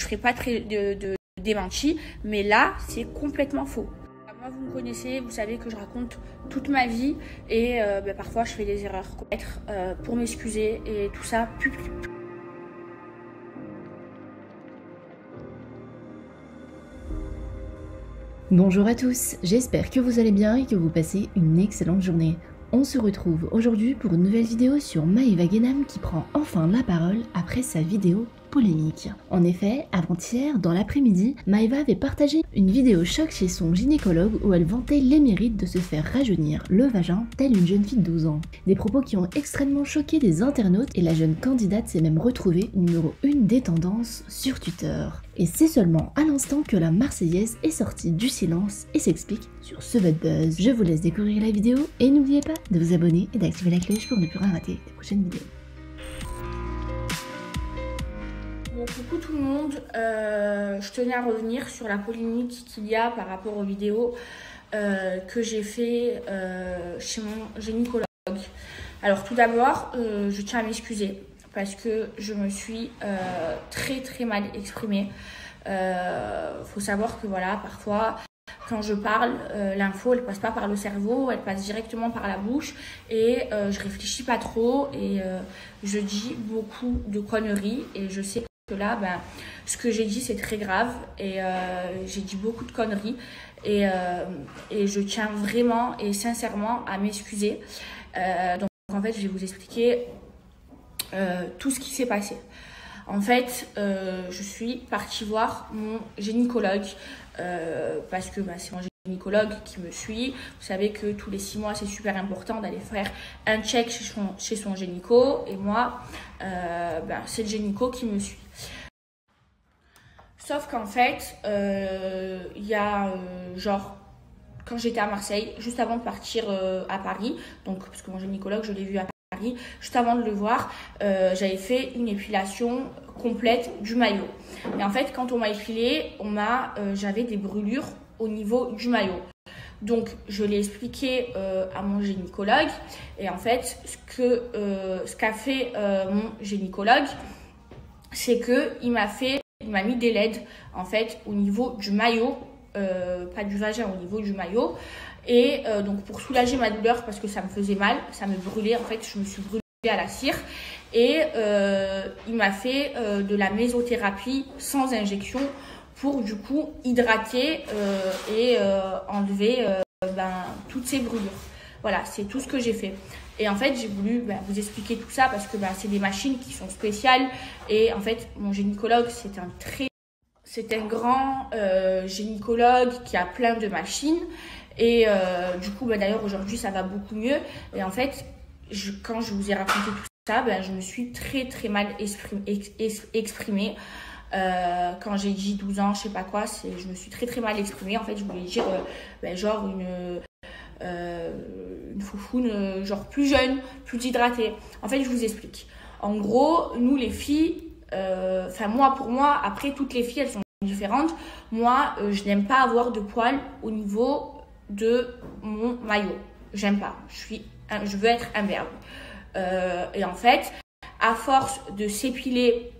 serai pas très démentie, mais là, c'est complètement faux. Moi, vous me connaissez, vous savez que je raconte toute ma vie et parfois je fais des erreurs. Pour m'excuser et tout ça. Bonjour à tous, j'espère que vous allez bien et que vous passez une excellente journée. On se retrouve aujourd'hui pour une nouvelle vidéo sur Maeva Guénam qui prend enfin la parole après sa vidéo polémique. En effet, avant-hier, dans l'après-midi, Maeva avait partagé une vidéo choc chez son gynécologue où elle vantait les mérites de se faire rajeunir le vagin telle une jeune fille de 12 ans. Des propos qui ont extrêmement choqué les internautes et la jeune candidate s'est même retrouvée numéro 1 des tendances sur Twitter. Et c'est seulement à l'instant que la Marseillaise est sortie du silence et s'explique sur ce buzz. Je vous laisse découvrir la vidéo et n'oubliez pas de vous abonner et d'activer la cloche pour ne plus rien rater des prochaines vidéos. Bon, coucou tout le monde, je tenais à revenir sur la polémique qu'il y a par rapport aux vidéos que j'ai fait chez mon gynécologue. Alors tout d'abord, je tiens à m'excuser parce que je me suis très mal exprimée. Faut savoir que voilà, parfois quand je parle, l'info elle passe pas par le cerveau, elle passe directement par la bouche et je réfléchis pas trop et je dis beaucoup de conneries et je sais que là, ce que j'ai dit c'est très grave et j'ai dit beaucoup de conneries et je tiens vraiment et sincèrement à m'excuser. Donc en fait, je vais vous expliquer tout ce qui s'est passé. En fait, je suis partie voir mon gynécologue parce que c'est mon gynécologue qui me suit. Vous savez que tous les 6 mois, c'est super important d'aller faire un check chez son gynéco. Et moi, c'est le gynéco qui me suit. Sauf qu'en fait, il y a quand j'étais à Marseille, juste avant de partir à Paris, donc parce que mon gynécologue, je l'ai vu à Paris, juste avant de le voir, j'avais fait une épilation complète du maillot. Et en fait, quand on m'a épilé, j'avais des brûlures au niveau du maillot. Donc, je l'ai expliqué à mon gynécologue. Et en fait, ce qu'a fait mon gynécologue, c'est qu'il m'a mis des LED en fait au niveau du maillot, pas du vagin, au niveau du maillot. Et donc pour soulager ma douleur parce que ça me faisait mal, ça me brûlait en fait, je me suis brûlée à la cire. Et il m'a fait de la mésothérapie sans injection pour du coup hydrater et enlever toutes ces brûlures. Voilà, c'est tout ce que j'ai fait. Et en fait, j'ai voulu vous expliquer tout ça parce que c'est des machines qui sont spéciales. Et en fait, mon gynécologue, c'est un grand gynécologue qui a plein de machines. Et du coup, d'ailleurs, aujourd'hui, ça va beaucoup mieux. Et en fait, quand je vous ai raconté tout ça, je me suis très mal exprimée. Quand j'ai dit 12 ans, je sais pas quoi, je me suis très mal exprimée. En fait, je voulais dire genre une foufoune genre plus jeune, plus hydratée. En fait, je vous explique. En gros, nous les filles, pour moi, après toutes les filles, elles sont différentes. Moi, je n'aime pas avoir de poils au niveau de mon maillot. J'aime pas. Je veux être imberbe. Et en fait, à force de s'épiler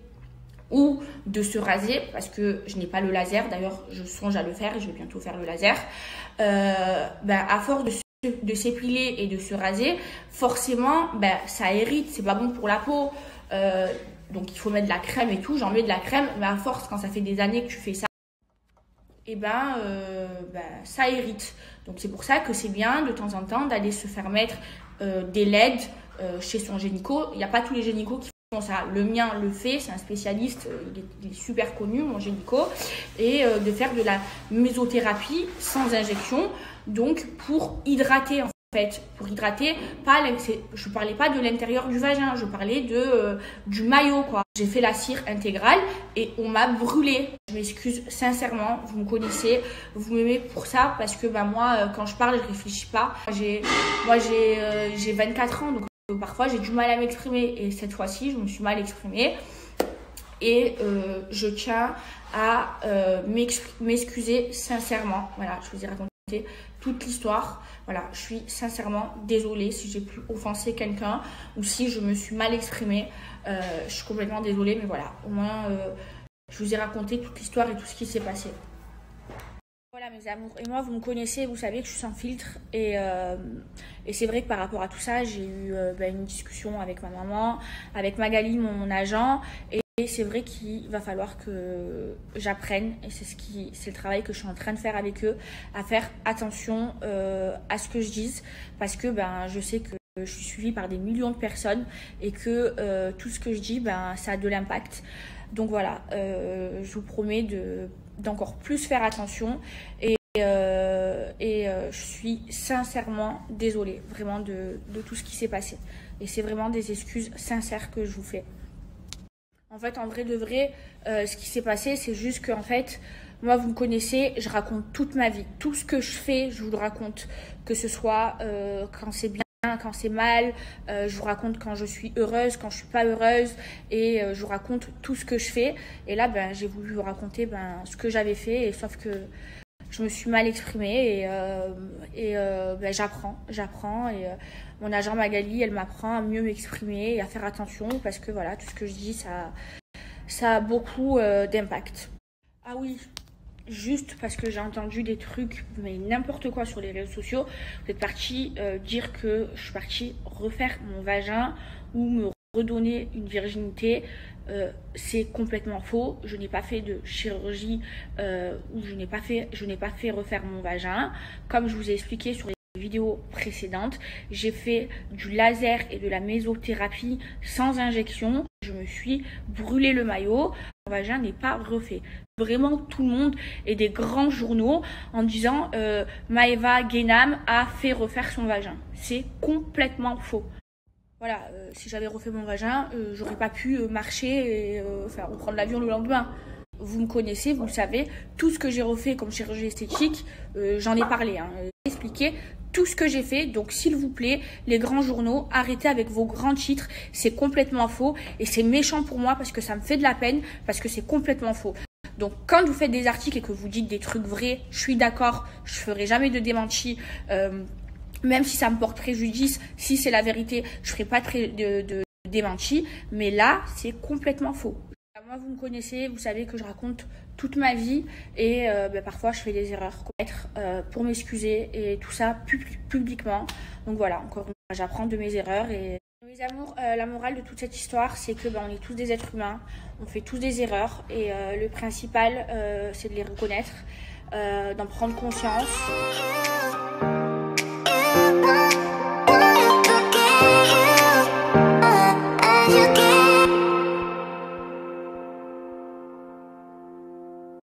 ou de se raser, parce que je n'ai pas le laser, d'ailleurs je songe à le faire et je vais bientôt faire le laser, à force de s'épiler et de se raser, forcément ça hérite, c'est pas bon pour la peau, donc il faut mettre de la crème et tout, j'en mets de la crème, mais à force quand ça fait des années que tu fais ça, et ça hérite. Donc c'est pour ça que c'est bien de temps en temps d'aller se faire mettre des LED chez son gynéco. Il n'y a pas tous les gynécos qui font ça. Le mien le fait, c'est un spécialiste, il est super connu, mon gynéco, et de faire de la mésothérapie sans injection, donc pour hydrater en fait. Pour hydrater, je parlais pas de l'intérieur du vagin, je parlais du maillot quoi. J'ai fait la cire intégrale et on m'a brûlée. Je m'excuse sincèrement, vous me connaissez, vous m'aimez pour ça parce que moi quand je parle je réfléchis pas. J'ai 24 ans donc parfois j'ai du mal à m'exprimer et cette fois-ci je me suis mal exprimée et je tiens à m'excuser sincèrement. Voilà, je vous ai raconté toute l'histoire. Voilà, je suis sincèrement désolée si j'ai pu offenser quelqu'un ou si je me suis mal exprimée. Je suis complètement désolée, mais voilà, au moins Je vous ai raconté toute l'histoire et tout ce qui s'est passé. Voilà mes amours, et moi vous me connaissez, vous savez que je suis sans filtre et c'est vrai que par rapport à tout ça, j'ai eu une discussion avec ma maman, avec Magali, mon agent, et c'est vrai qu'il va falloir que j'apprenne, et c'est le travail que je suis en train de faire avec eux, à faire attention à ce que je dise, parce que je sais que je suis suivie par des millions de personnes et que tout ce que je dis, ça a de l'impact. Donc voilà, je vous promets d'encore plus faire attention et je suis sincèrement désolée vraiment de tout ce qui s'est passé. Et c'est vraiment des excuses sincères que je vous fais. En fait, en vrai de vrai, ce qui s'est passé, c'est juste qu'en fait, moi, vous me connaissez, je raconte toute ma vie. Tout ce que je fais, je vous le raconte. Que ce soit quand c'est bien, quand c'est mal, je vous raconte quand je suis heureuse, quand je suis pas heureuse, et je vous raconte tout ce que je fais. Et là, j'ai voulu vous raconter ce que j'avais fait, et sauf que je me suis mal exprimée et j'apprends et mon agent Magali, elle m'apprend à mieux m'exprimer et à faire attention parce que voilà, tout ce que je dis, ça a beaucoup d'impact. Ah oui, juste parce que j'ai entendu des trucs, mais n'importe quoi sur les réseaux sociaux, vous êtes parti dire que je suis partie refaire mon vagin ou me redonner une virginité. C'est complètement faux. Je n'ai pas fait de chirurgie ou je n'ai pas fait refaire mon vagin. Comme je vous ai expliqué sur les vidéos précédentes, j'ai fait du laser et de la mésothérapie sans injection. Je me suis brûlé le maillot. Mon vagin n'est pas refait. Vraiment tout le monde et des grands journaux en disant Maëva Guénam a fait refaire son vagin. C'est complètement faux. Voilà, si j'avais refait mon vagin, j'aurais pas pu marcher et reprendre l'avion le lendemain. Vous me connaissez, vous le savez, tout ce que j'ai refait comme chirurgie esthétique, j'en ai parlé, j'ai expliqué tout ce que j'ai fait. Donc s'il vous plaît, les grands journaux, arrêtez avec vos grands titres, c'est complètement faux et c'est méchant pour moi parce que ça me fait de la peine, parce que c'est complètement faux. Donc quand vous faites des articles et que vous dites des trucs vrais, je suis d'accord, je ferai jamais de démenti. Même si ça me porte préjudice, si c'est la vérité, je ne ferai pas de démenti. Mais là, c'est complètement faux. Moi, vous me connaissez, vous savez que je raconte toute ma vie. Et parfois, je fais des erreurs pour m'excuser. Et tout ça publiquement. Donc voilà, encore une fois, j'apprends de mes erreurs. Et mes amours, la morale de toute cette histoire, c'est que on est tous des êtres humains. On fait tous des erreurs. Et le principal, c'est de les reconnaître, d'en prendre conscience.